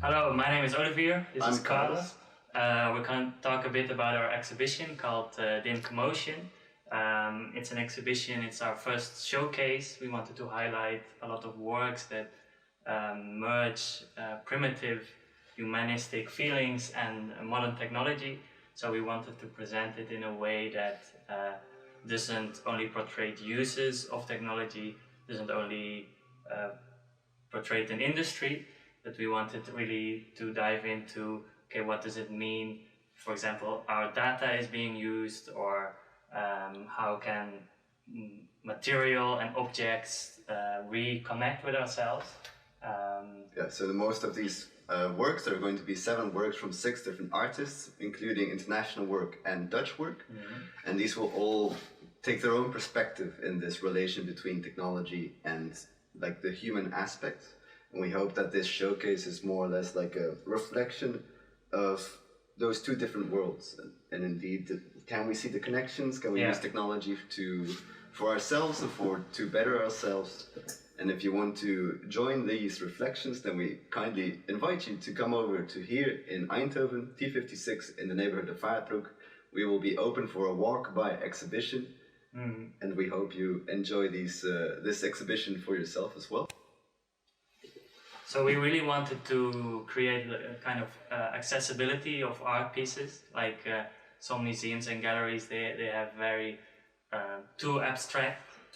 Hello, my name is Olivier. This is Carlos. We're going to talk a bit about our exhibition called DINN Commotion. It's an exhibition, it's our first showcase. We wanted to highlight a lot of works that merge primitive humanistic feelings and modern technology. So we wanted to present it in a way that doesn't only portray uses of technology, doesn't only portray an industry, but we wanted really to dive into, okay, what does it mean? For example, our data is being used, or how can material and objects reconnect with ourselves? So the most of these works, there are going to be 7 works from 6 different artists, including international work and Dutch work. Mm-hmm. And these will all take their own perspective in this relation between technology and like the human aspect. And we hope that this showcase is more or less like a reflection of those 2 different worlds. And indeed, can we see the connections? Can we use technology for ourselves and to better ourselves? And if you want to join these reflections, then we kindly invite you to come over to here in Eindhoven, T56, in the neighborhood of Vaartbroek. We will be open for a walk-by exhibition, and we hope you enjoy this exhibition for yourself as well. So we really wanted to create a kind of accessibility of art pieces. Like some museums and galleries, they have very too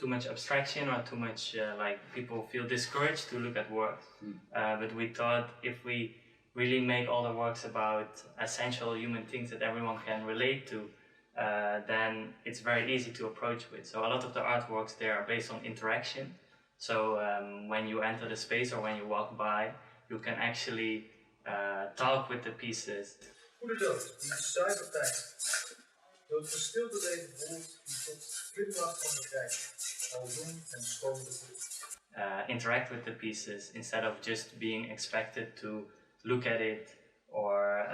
much abstraction, or too much like people feel discouraged to look at works. But we thought if we really make all the works about essential human things that everyone can relate to, then it's very easy to approach with. So a lot of the artworks there are based on interaction. So when you enter the space or when you walk by, you can actually talk with the pieces. Goedendag, die cybertijn. Door het verstilde leven voelt die tot glimlach van de kijk, al jong en schoon begroet. Interact with the pieces instead of just being expected to look at it or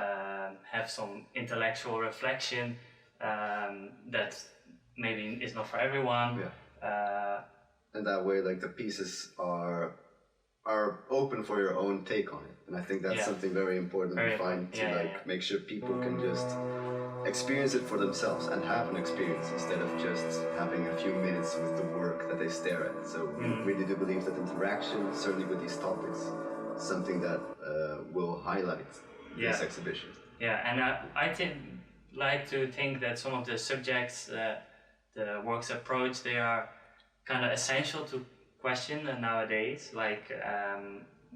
have some intellectual reflection that maybe is not for everyone. And that way, like, the pieces are open for your own take on it, and I think that's something very important to find, to make sure people can just experience it for themselves and have an experience instead of just having a few minutes with the work that they stare at. So we really do believe that interaction, certainly with these topics, is something that will highlight this exhibition. Yeah, and I like to think that some of the subjects the works approach, they are kind of essential to question nowadays, like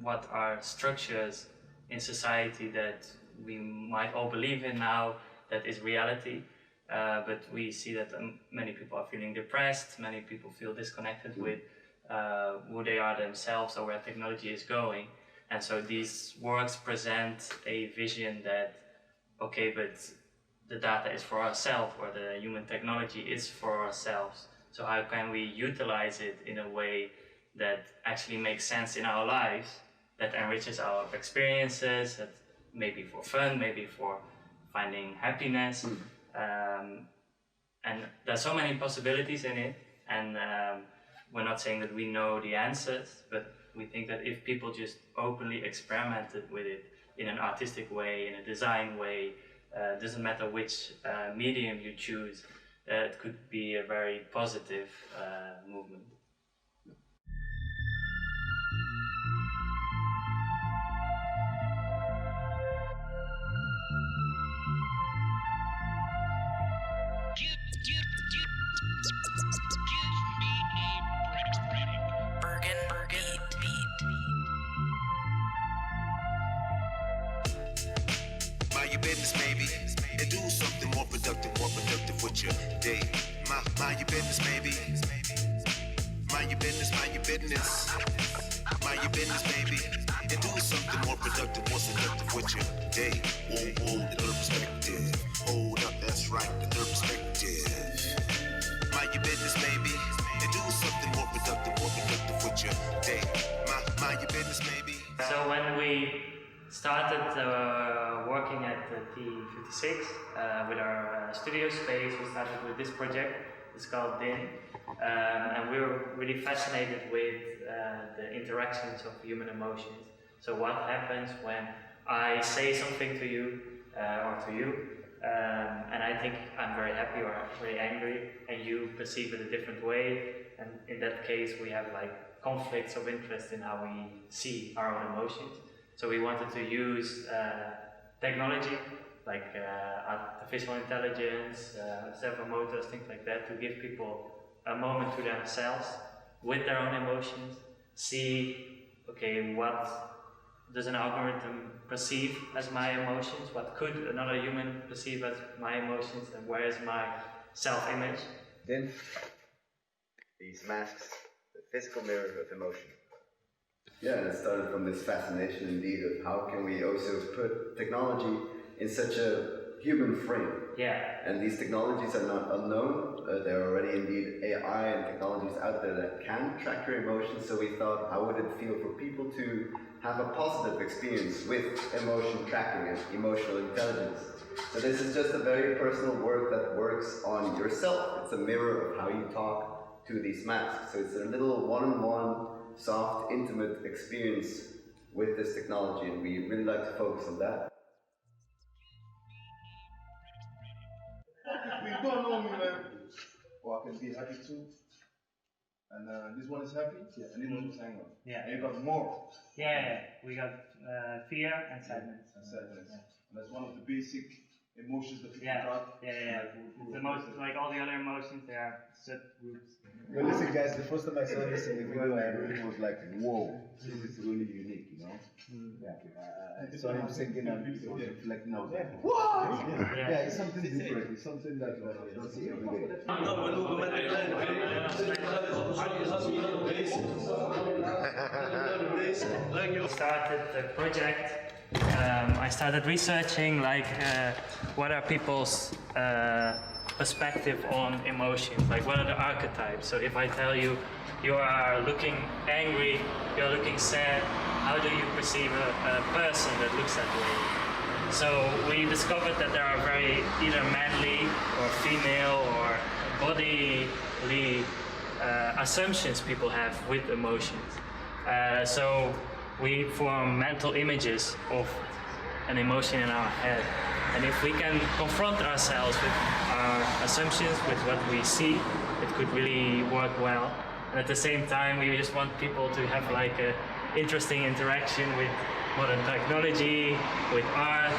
what are structures in society that we might all believe in now that is reality, but we see that many people are feeling depressed, many people feel disconnected with who they are themselves or where technology is going. And so these works present a vision that, okay, but the data is for ourselves, or the human technology is for ourselves. So how can we utilize it in a way that actually makes sense in our lives, that enriches our experiences, that maybe for fun, maybe for finding happiness. And there's so many possibilities in it, and we're not saying that we know the answers, but we think that if people just openly experimented with it in an artistic way, in a design way, doesn't matter which medium you choose, it could be a very positive movement. Mind your business, maybe, and do something more productive with your day. Mind your business, maybe. Mind your business, mind your business. Mind your business, baby, and do something more productive with your day. Whoa, another perspective. Hold up, that's right, another perspective. Mind your business, baby, and do something more productive with your day. Mind your business, maybe. So when we started working at the T56 with our studio space, we started with this project. It's called DINN, and we were really fascinated with the interactions of human emotions. So what happens when I say something to you or to you, and I think I'm very happy or very angry, and you perceive it a different way, and in that case we have like conflicts of interest in how we see our own emotions. So we wanted to use technology, like artificial intelligence, servo motors, things like that, to give people a moment to themselves with their own emotions, see, okay, what does an algorithm perceive as my emotions, what could another human perceive as my emotions, and where is my self-image. Then, these masks, the physical mirror of emotion. Yeah, and it started from this fascination indeed of how can we also put technology in such a human frame. Yeah. And these technologies are not unknown. There are already indeed AI and technologies out there that can track your emotions, so we thought, how would it feel for people to have a positive experience with emotion tracking and emotional intelligence? So this is just a very personal work that works on yourself. It's a mirror of how you talk to these masks. So it's a little one-on-one, soft, intimate experience with this technology, and we really like to focus on that. We don't know me, man. Or I can be happy too. And this one is happy, and this one is anger. Yeah. And you got more. Yeah, we got fear and sadness. And sadness. Yeah. And that's one of the basic emotions that people got. Yeah. The most, like all the other emotions, they are subgroups. But listen, guys, the first time I saw this in the video, I really was like, whoa, this is really unique, you know? Yeah. I saw him singing and he was reflecting, I was like, what? Yeah, it's something different. It's something that you don't see every day. I started the project. I started researching like what are people's perspective on emotions, like what are the archetypes. So if I tell you you are looking angry, you're looking sad, how do you perceive a person that looks that way? So we discovered that there are very either manly or female or bodily assumptions people have with emotions. So we form mental images of an emotion in our head. And if we can confront ourselves with our assumptions, with what we see, it could really work well. And at the same time, we just want people to have like a interesting interaction with modern technology, with art.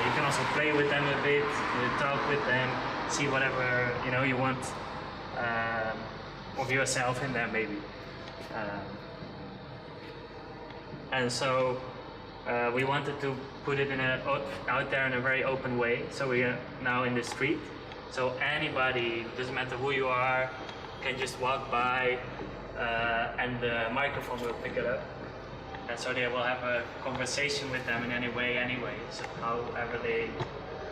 You can also play with them a bit, talk with them, see whatever you want of yourself in there maybe. And so we wanted to put it out there in a very open way. So we are now in the street. So anybody, doesn't matter who you are, can just walk by and the microphone will pick it up. And so they will have a conversation with them in any way anyway. So however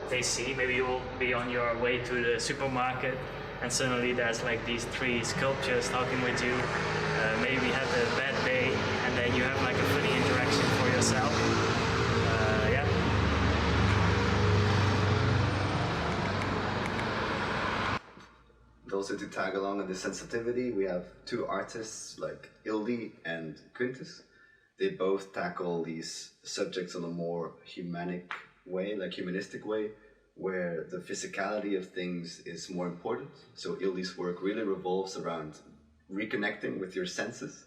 they see, maybe you will be on your way to the supermarket and suddenly there's like these 3 sculptures talking with you. Maybe you had a bad day and then you have like a funny interaction for yourself. Yeah. And also to tag along on the sensitivity, we have 2 artists like Ildi and Quintus. They both tackle these subjects on a more humanistic way, where the physicality of things is more important. So Ildi's work really revolves around reconnecting with your senses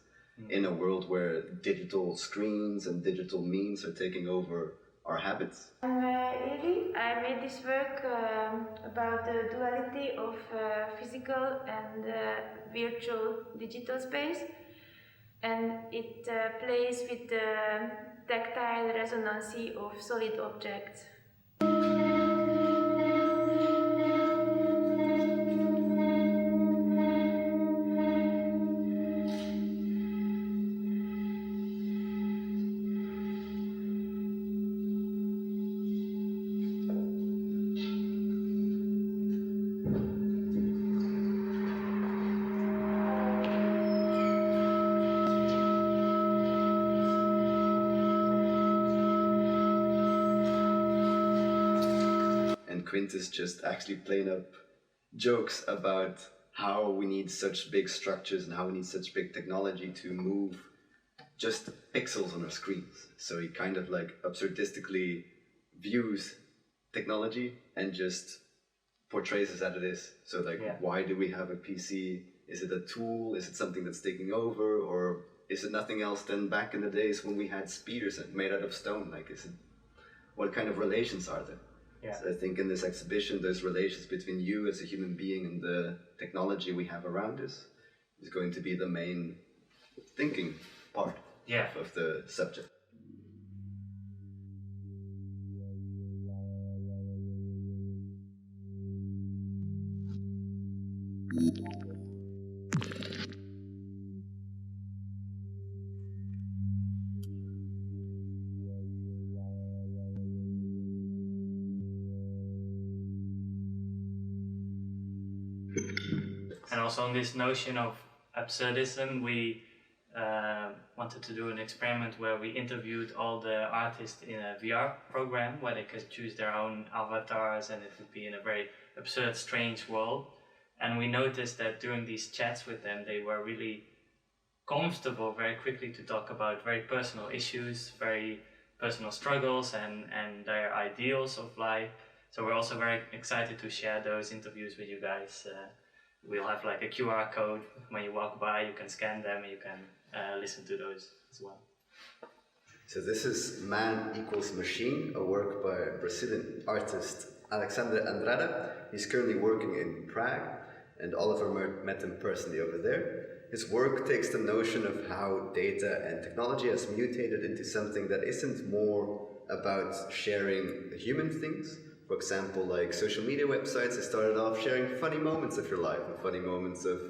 in a world where digital screens and digital means are taking over our habits. I'm Ildi. I made this work about the duality of physical and virtual digital space, and it plays with the tactile resonance of solid objects. Quintus just actually playing up jokes about how we need such big structures and how we need such big technology to move just pixels on our screens. So he kind of like absurdistically views technology and just portrays it as it is. So like, why do we have a PC? Is it a tool? Is it something that's taking over? Or is it nothing else than back in the days when we had spears made out of stone? Like, what kind of relations are there? Yeah. So I think in this exhibition, those relations between you as a human being and the technology we have around us is going to be the main thinking part of the subject. And also on this notion of absurdism, we wanted to do an experiment where we interviewed all the artists in a VR program where they could choose their own avatars and it would be in a very absurd, strange world. And we noticed that during these chats with them, they were really comfortable very quickly to talk about very personal issues, very personal struggles and their ideals of life. So we're also very excited to share those interviews with you guys. We'll have like a QR code when you walk by, you can scan them and you can listen to those as well. So this is Man Equals Machine, a work by Brazilian artist Alexandre Andrada. He's currently working in Prague and Oliver met him personally over there. His work takes the notion of how data and technology has mutated into something that isn't more about sharing human things. For example, like social media websites, it started off sharing funny moments of your life and funny moments of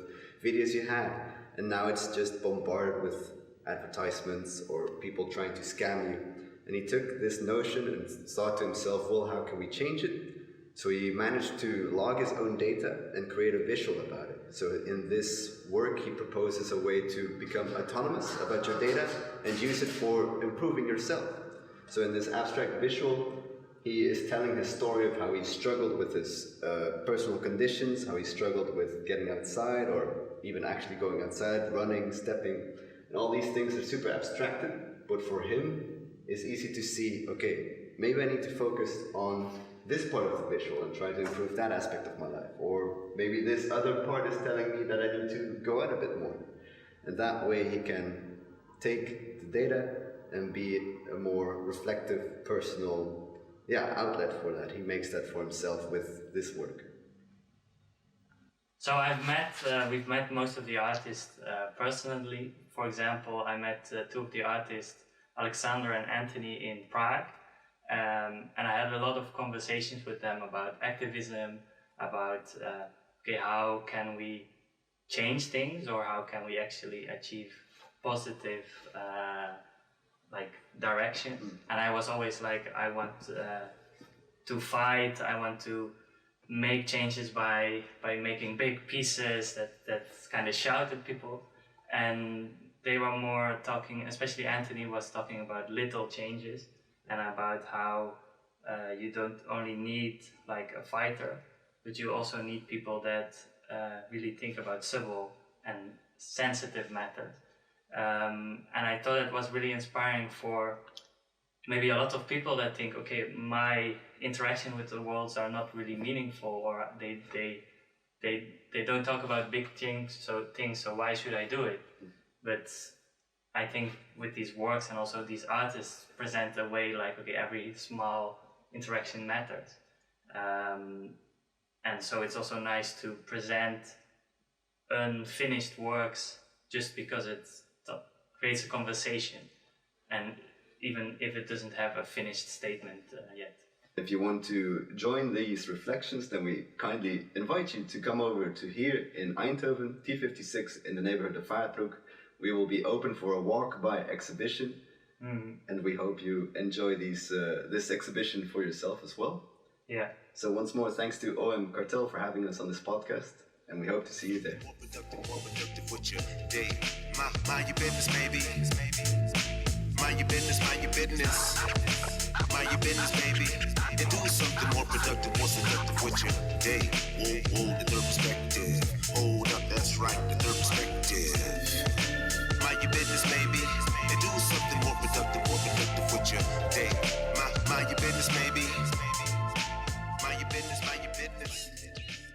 videos you had. And now it's just bombarded with advertisements or people trying to scam you. And he took this notion and thought to himself, well, how can we change it? So he managed to log his own data and create a visual about it. So in this work, he proposes a way to become autonomous about your data and use it for improving yourself. So in this abstract visual, he is telling his story of how he struggled with his personal conditions, how he struggled with getting outside or even actually going outside, running, stepping, and all these things are super abstracted, but for him, it's easy to see, okay, maybe I need to focus on this part of the visual and try to improve that aspect of my life, or maybe this other part is telling me that I need to go out a bit more. And that way he can take the data and be a more reflective, personal outlet for that. He makes that for himself with this work. So we've met most of the artists personally. For example, I met two of the artists, Alexander and Anthony, in Prague. And I had a lot of conversations with them about activism, about how can we change things or how can we actually achieve positive direction. And I was always like, I want to fight, I want to make changes by making big pieces that kind of shout at people. And they were more talking, especially Anthony was talking about little changes and about how you don't only need like a fighter, but you also need people that really think about civil and sensitive matters. And I thought it was really inspiring for maybe a lot of people that think, okay, my interaction with the worlds are not really meaningful, or they don't talk about big things, so why should I do it? But I think with these works and also these artists present a way like, okay, every small interaction matters. And so it's also nice to present unfinished works just because it creates a conversation, and even if it doesn't have a finished statement yet. If you want to join these reflections, then we kindly invite you to come over to here in Eindhoven, T56 in the neighborhood of Vaartbroek. We will be open for a walk-by exhibition, and we hope you enjoy this exhibition for yourself as well. Yeah. So once more, thanks to OMCartel for having us on this podcast, and we hope to see you there. More productive with your day. Mind your business, baby. Mind your business, mind your business. Mind your business, baby. And do something more productive, more seductive with your day. Whoa, the third perspective. Hold up, that's right, the third